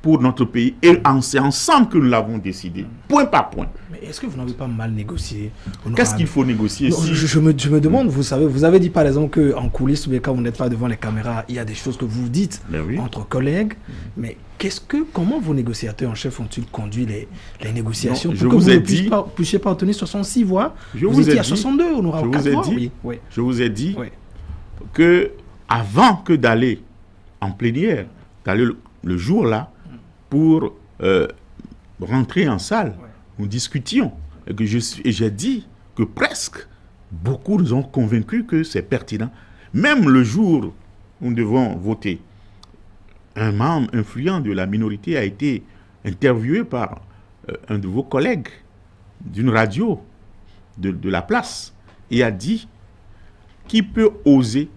[SPEAKER 2] pour notre pays. Et c'est ensemble que nous l'avons décidé, point par point.
[SPEAKER 1] Mais est-ce que vous n'avez pas mal négocié?
[SPEAKER 2] Qu'est-ce qu'il faut négocier?
[SPEAKER 1] Non, je me demande, vous savez, vous avez dit par exemple qu'en coulisses, quand vous n'êtes pas devant les caméras, il y a des choses que vous dites entre collègues. Mais comment vos négociateurs en chef ont-ils conduit les négociations pour que vous ne puissiez pas obtenir 66 voix? Vous étiez à 62, on aura 4 voix.
[SPEAKER 2] Je vous ai dit que avant que d'aller en plénière, d'aller le jour-là, pour rentrer en salle, nous discutions. Et j'ai dit que presque beaucoup nous ont convaincus que c'est pertinent. Même le jour où nous devons voter, un membre influent de la minorité a été interviewé par un de vos collègues d'une radio de la place et a dit qui peut oser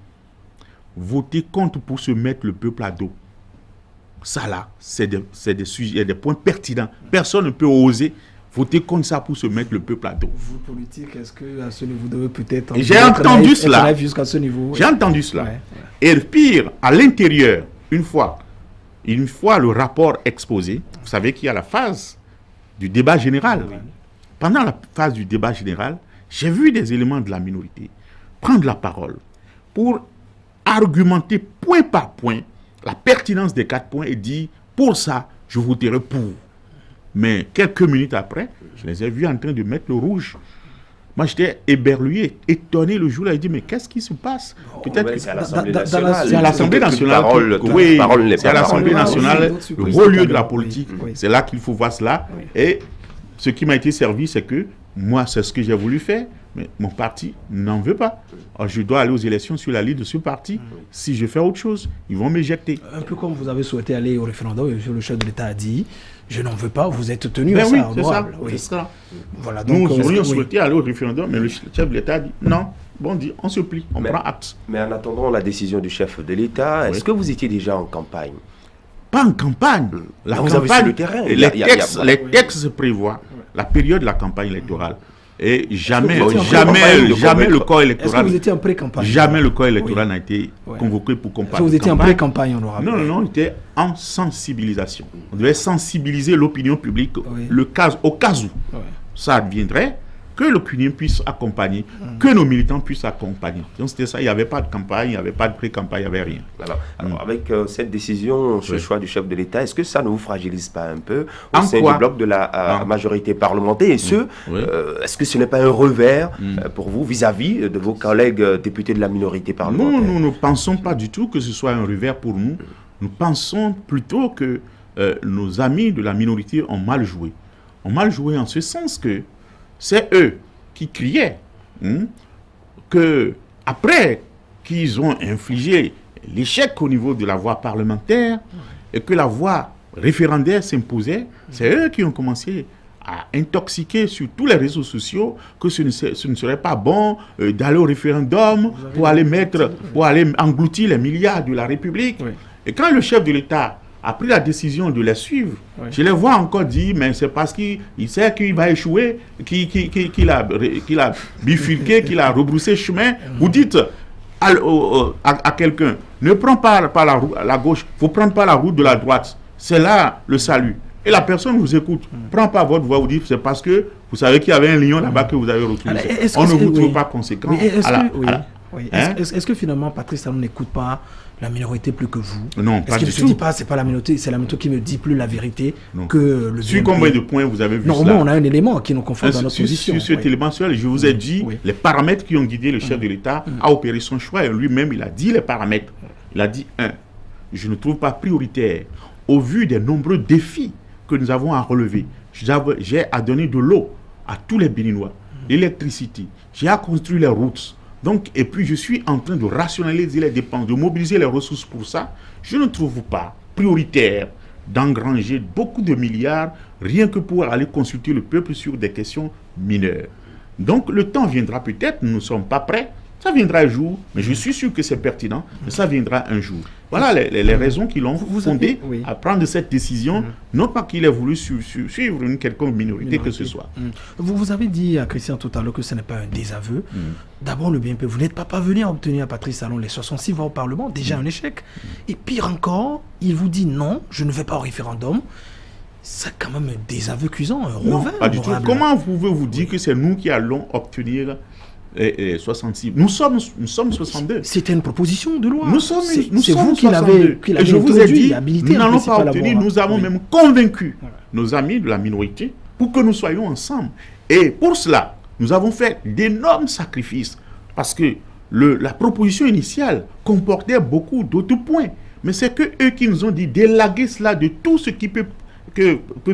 [SPEAKER 2] voter contre pour se mettre le peuple à dos. Ça là, c'est des sujets, des points pertinents. Personne ne peut oser voter contre ça pour se mettre le peuple à dos.
[SPEAKER 1] Vous, politique, est-ce qu'à ce niveau, vous devez peut-être...
[SPEAKER 2] J'ai entendu cela.
[SPEAKER 1] Jusqu'à ce niveau.
[SPEAKER 2] J'ai entendu cela. Et pire, à l'intérieur, une fois le rapport exposé, vous savez qu'il y a la phase du débat général. Pendant la phase du débat général, j'ai vu des éléments de la minorité prendre la parole pour argumenter point par point la pertinence des 4 points et dire, pour ça, je voterai pour. Mais quelques minutes après, je les ai vus en train de mettre le rouge. Moi, j'étais éberlué, étonné le jour-là. Il dit, mais qu'est-ce qui se passe?
[SPEAKER 3] Peut-être que c'est à l'Assemblée nationale.
[SPEAKER 2] C'est à l'Assemblée nationale. Oui, c'est à l'Assemblée nationale, le haut lieu de la politique. C'est là qu'il faut voir cela. Et ce qui m'a été servi, c'est que moi, c'est ce que j'ai voulu faire. Mais mon parti n'en veut pas. Alors, je dois aller aux élections sur la liste de ce parti. Si je fais autre chose, ils vont m'éjecter.
[SPEAKER 1] Un peu comme vous avez souhaité aller au référendum, le chef de l'État a dit, je n'en veux pas, vous êtes tenu à ça.
[SPEAKER 2] Oui, c'est ça. Oui. Ça. Voilà, donc, nous aurions souhaité aller au référendum, mais le chef de l'État a dit, non, bon, on se plie, on prend acte.
[SPEAKER 3] Mais en attendant la décision du chef de l'État, est-ce que vous étiez déjà en campagne?
[SPEAKER 2] Pas en campagne. La
[SPEAKER 3] campagne,
[SPEAKER 2] vous avez sur
[SPEAKER 3] le terrain.
[SPEAKER 2] Les textes prévoient la période de la campagne électorale. Et jamais le corps électoral.
[SPEAKER 1] Est-ce que vous étiez en pré-campagne?
[SPEAKER 2] Jamais le corps électoral n'a été convoqué pour campagne.
[SPEAKER 1] Est-ce que vous étiez en pré-campagne, honorable?
[SPEAKER 2] Non, on était en sensibilisation. On devait sensibiliser l'opinion publique au cas où ça adviendrait, que l'opinion puisse accompagner, que nos militants puissent accompagner. Donc c'était ça, il n'y avait pas de campagne, il n'y avait pas de pré-campagne, il n'y avait rien.
[SPEAKER 3] Alors avec cette décision, ce choix du chef de l'État, est-ce que ça ne vous fragilise pas un peu au sein du bloc de la majorité parlementaire? Et est-ce que ce n'est pas un revers pour vous vis-à-vis de vos collègues députés de la minorité parlementaire?
[SPEAKER 2] Nous ne pensons pas du tout que ce soit un revers pour nous. Nous pensons plutôt que nos amis de la minorité ont mal joué. Ont mal joué en ce sens que c'est eux qui criaient que après qu'ils ont infligé l'échec au niveau de la voie parlementaire et que la voie référendaire s'imposait, c'est eux qui ont commencé à intoxiquer sur tous les réseaux sociaux que ce ne serait pas bon d'aller au référendum pour aller engloutir les milliards de la République. Et quand le chef de l'État a pris la décision de les suivre.
[SPEAKER 1] Oui.
[SPEAKER 2] Je les vois encore dire, mais c'est parce qu'il sait qu'il va échouer, qu'il a bifurqué, qu'il a rebroussé chemin. Vous dites à quelqu'un, ne prends pas la gauche, il faut prendre pas la route de la droite. C'est là le salut. Et la personne vous écoute. Prends pas votre voix, vous dites, c'est parce que vous savez qu'il y avait un lion là-bas que vous avez retrouvé. On ne vous trouve pas conséquent.
[SPEAKER 1] Est-ce que finalement Patrice Talon n'écoute pas la minorité plus que vous?
[SPEAKER 2] Non,
[SPEAKER 1] pas du tout. Est-ce qu'il ne se dit pas, c'est pas la minorité, c'est la minorité qui me dit plus la vérité que le BNP?
[SPEAKER 2] Sur combien de points vous avez vu
[SPEAKER 1] normalement, on a un élément qui nous confronte dans notre position.
[SPEAKER 2] Sur cet élément seul, je vous ai dit les paramètres qui ont guidé le chef de l'État à opérer son choix. Et lui-même, il a dit les paramètres. Il a dit, je ne trouve pas prioritaire, au vu des nombreux défis que nous avons à relever. J'ai à donner de l'eau à tous les Béninois, l'électricité, j'ai à construire les routes. Donc, et puis je suis en train de rationaliser les dépenses, de mobiliser les ressources pour ça. Je ne trouve pas prioritaire d'engranger beaucoup de milliards rien que pour aller consulter le peuple sur des questions mineures. Donc le temps viendra peut-être, nous ne sommes pas prêts. Ça viendra un jour, mais je suis sûr que c'est pertinent, mais ça viendra un jour. Voilà les raisons qui l'ont fondé à prendre cette décision, non pas qu'il ait voulu suivre une quelconque minorité que ce soit.
[SPEAKER 1] Vous avez dit à Christian tout à l'heure que ce n'est pas un désaveu. D'abord, le BNP, vous n'êtes pas parvenu à obtenir à Patrice Talon les 66 voix au Parlement, déjà un échec. Et pire encore, il vous dit non, je ne vais pas au référendum. C'est quand même un désaveu cuisant, un revers.
[SPEAKER 2] Pas du tout. Comment pouvez-vous dire que c'est nous qui allons obtenir 66. Nous sommes 62.
[SPEAKER 1] C'était une proposition de loi.
[SPEAKER 2] Nous sommes
[SPEAKER 1] c'est vous qui l'avez
[SPEAKER 2] et je vous ai dit, nous n'allons pas obtenir, nous avons même convaincu nos amis de la minorité pour que nous soyons ensemble. Et pour cela, nous avons fait d'énormes sacrifices parce que la proposition initiale comportait beaucoup d'autres points. Mais c'est que eux qui nous ont dit d'élaguer cela de tout ce qui peut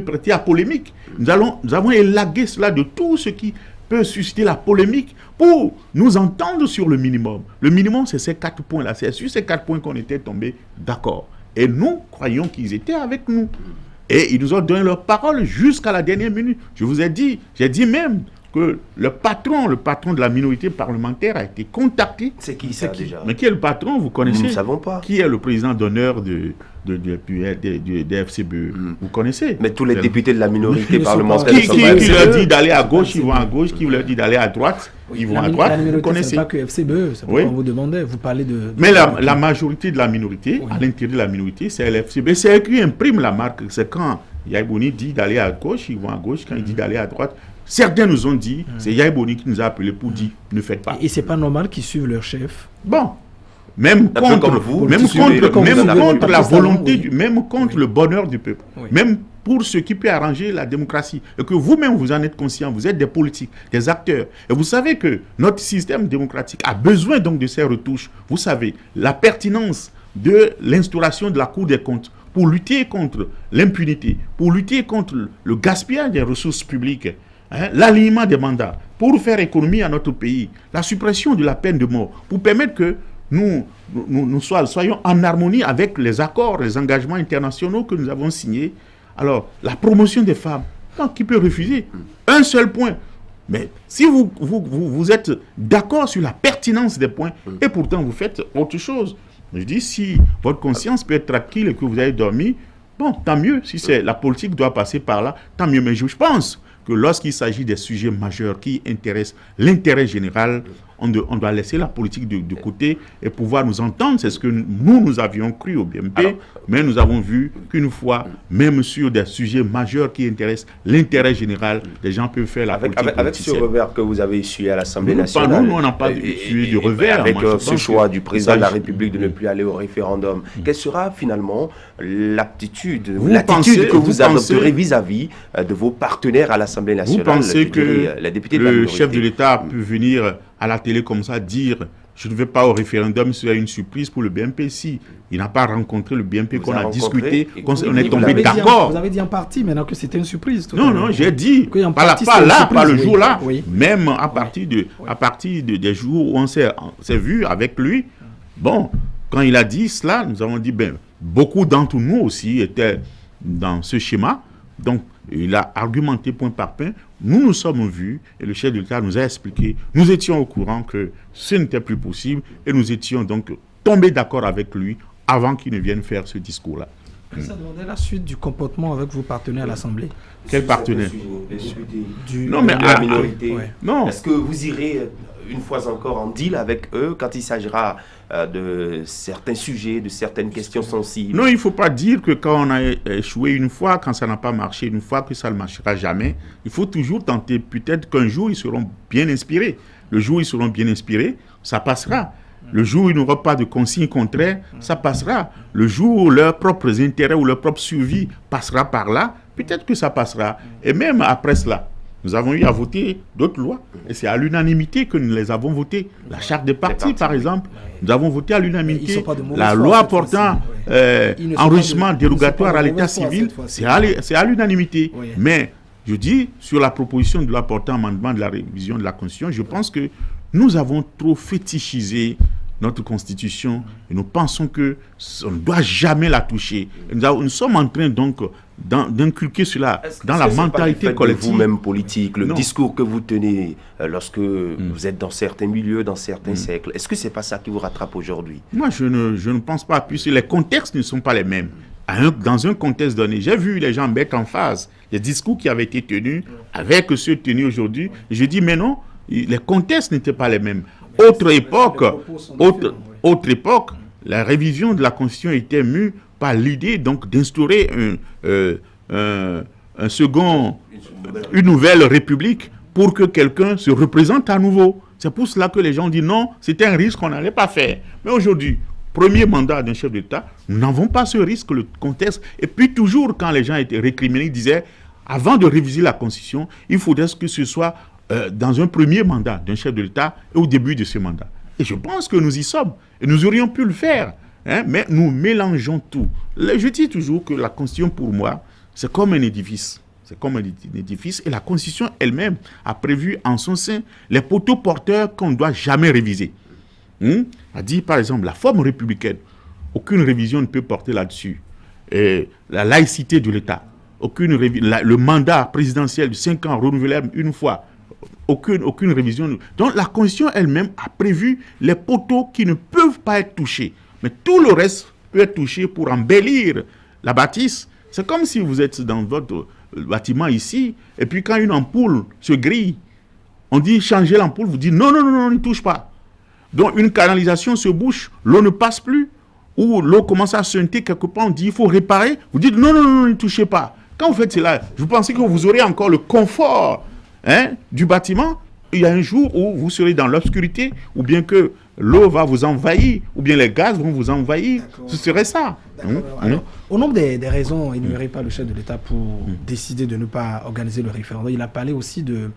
[SPEAKER 2] prêter à polémique. Nous avons élagué cela de tout ce qui peut susciter la polémique pour nous entendre sur le minimum. Le minimum, c'est ces 4 points-là. C'est sur ces 4 points qu'on était tombés d'accord. Et nous croyons qu'ils étaient avec nous. Et ils nous ont donné leur parole jusqu'à la dernière minute. Je vous ai dit, j'ai dit même que le patron de la minorité parlementaire a été contacté.
[SPEAKER 3] C'est qui ça déjà?
[SPEAKER 2] Mais qui est le patron, vous connaissez?
[SPEAKER 3] Nous ne savons pas.
[SPEAKER 2] Qui est le président d'honneur de FCBE? Vous connaissez?
[SPEAKER 3] Mais tous les députés de la minorité parlementaire...
[SPEAKER 2] Qui leur dit d'aller à gauche, ils vont à gauche. Qui leur dit d'aller à droite, ils vont à droite.
[SPEAKER 1] La minorité,
[SPEAKER 2] vous connaissez?
[SPEAKER 1] Ce n'est pas que FCBE, c'est pourquoi on vous demandait. Vous parlez de...
[SPEAKER 2] Mais la majorité de la minorité, à l'intérieur de la minorité, c'est l'FCBE. C'est eux qui impriment la marque. C'est quand Yaïbouni dit d'aller à gauche, ils vont à gauche. Quand il dit d'aller à droite... Certains nous ont dit, c'est Yaïbouni qui nous a appelés pour dire, ne faites pas.
[SPEAKER 1] Et c'est pas normal qu'ils suivent leur chef.
[SPEAKER 2] Bon, même contre la volonté, même contre le bonheur du peuple, même pour ce qui peut arranger la démocratie. Et que vous-même, vous en êtes conscient, vous êtes des politiques, des acteurs. Et vous savez que notre système démocratique a besoin donc de ces retouches. Vous savez, la pertinence de l'instauration de la Cour des comptes pour lutter contre l'impunité, pour lutter contre le gaspillage des ressources publiques, l'alignement des mandats, pour faire économie à notre pays, la suppression de la peine de mort, pour permettre que nous soyons en harmonie avec les accords, les engagements internationaux que nous avons signés. Alors, la promotion des femmes, qui peut refuser? Un seul point. Mais si vous êtes d'accord sur la pertinence des points, et pourtant vous faites autre chose, je dis, si votre conscience peut être tranquille et que vous avez dormi, bon, tant mieux. Si la politique doit passer par là, tant mieux. Mais je pense que lorsqu'il s'agit des sujets majeurs qui intéressent l'intérêt général, on doit laisser la politique de côté et pouvoir nous entendre. C'est ce que nous avions cru au BNP, mais nous avons vu qu'une fois, même sur des sujets majeurs qui intéressent l'intérêt général, les gens peuvent faire la politique
[SPEAKER 3] avec ce revers que vous avez essuyé à l'Assemblée nationale.
[SPEAKER 2] Nous, on n'a pas essuyé de revers.
[SPEAKER 3] Avec ce choix du président de la République de ne plus aller au référendum, quelle sera finalement l'attitude que vous adopterez vis-à-vis de vos partenaires à l'Assemblée nationale?
[SPEAKER 2] Vous pensez que le chef de l'État peut venir à la télé comme ça dire je ne vais pas au référendum, c'est une surprise pour le BNP? Si il n'a pas rencontré le BNP, qu'on a discuté, on est tombé d'accord.
[SPEAKER 1] Vous avez dit en partie maintenant que c'était une surprise.
[SPEAKER 2] Non, j'ai dit pas le jour là, même à partir des jours où on s'est vu avec lui. Bon, quand il a dit cela, nous avons dit beaucoup d'entre nous aussi étaient dans ce schéma. Donc il a argumenté point par point. Nous sommes vus et le chef de l'État nous a expliqué. Nous étions au courant que ce n'était plus possible et nous étions donc tombés d'accord avec lui avant qu'il ne vienne faire ce discours-là.
[SPEAKER 1] Ça demandait la suite du comportement avec vos partenaires à l'Assemblée.
[SPEAKER 2] Quel partenaire?
[SPEAKER 3] Non, mais la minorité.
[SPEAKER 1] Ouais.
[SPEAKER 3] Non. Est-ce que vous irez une fois encore en deal avec eux quand il s'agira de certains sujets, de certaines questions sensibles?
[SPEAKER 2] Non, il ne faut pas dire que quand on a échoué une fois, quand ça n'a pas marché une fois, que ça ne marchera jamais. Il faut toujours tenter. Peut-être qu'un jour, ils seront bien inspirés. Le jour où ils seront bien inspirés, ça passera. Le jour où il n'y aura pas de consignes contraires, ça passera. Le jour où leurs propres intérêts ou leur propre survie passera par là, peut-être que ça passera. Et même après cela, nous avons eu à voter d'autres lois. Et c'est à l'unanimité que nous les avons votées. La charte des partis, par exemple, nous avons voté à l'unanimité. La loi portant enrichissement dérogatoire à l'état civil, c'est à l'unanimité.
[SPEAKER 1] Oui.
[SPEAKER 2] Mais je dis, sur la proposition de loi portant amendement de la révision de la Constitution, je pense que nous avons trop fétichisé notre Constitution et nous pensons qu'on ne doit jamais la toucher. Nous sommes en train donc d'inculquer cela dans la mentalité collective.
[SPEAKER 3] Vous-même politique, le
[SPEAKER 2] Non.
[SPEAKER 3] discours que vous tenez lorsque vous êtes dans certains milieux, dans certains siècles, est-ce que c'est pas ça qui vous rattrape aujourd'hui?
[SPEAKER 2] Moi, je ne pense pas, puisque les contextes ne sont pas les mêmes. Dans un contexte donné, j'ai vu les gens mettre en phase les discours qui avaient été tenus avec ceux tenus aujourd'hui. Je dis, mais non, les contextes n'étaient pas les mêmes. Autre époque, la révision de la Constitution était mue par l'idée donc d'instaurer une nouvelle république pour que quelqu'un se représente à nouveau. C'est pour cela que les gens disent non, c'était un risque qu'on n'allait pas faire. Mais aujourd'hui, premier mandat d'un chef d'État, nous n'avons pas ce risque, le contexte. Et puis toujours, quand les gens étaient récriminés, ils disaient, avant de réviser la Constitution, il faudrait que ce soit dans un premier mandat d'un chef de l'État et au début de ce mandat. Et je pense que nous y sommes. Et nous aurions pu le faire. Hein, mais nous mélangeons tout. Je dis toujours que la Constitution, pour moi, c'est comme un édifice. C'est comme un édifice. Et la Constitution elle-même a prévu en son sein les poteaux porteurs qu'on ne doit jamais réviser. A dit, par exemple, la forme républicaine. Aucune révision ne peut porter là-dessus. La laïcité de l'État. Le mandat présidentiel de 5 ans renouvelable une fois. Aucune révision. Donc la Constitution elle-même a prévu les poteaux qui ne peuvent pas être touchés. Mais tout le reste peut être touché pour embellir la bâtisse. C'est comme si vous êtes dans votre bâtiment ici, et puis quand une ampoule se grille, on dit changer l'ampoule, vous dites non, ne touche pas. Donc une canalisation se bouche, l'eau ne passe plus, ou l'eau commence à suinter quelque part, on dit il faut réparer, vous dites non, ne touchez pas. Quand vous faites cela, vous pensez que vous aurez encore le confort du bâtiment. Il y a un jour où vous serez dans l'obscurité, ou bien que l'eau va vous envahir, ou bien les gaz vont vous envahir. Ce serait ça.
[SPEAKER 1] Alors, au nombre des raisons énumérées par le chef de l'État pour décider de ne pas organiser le référendum, il a parlé aussi de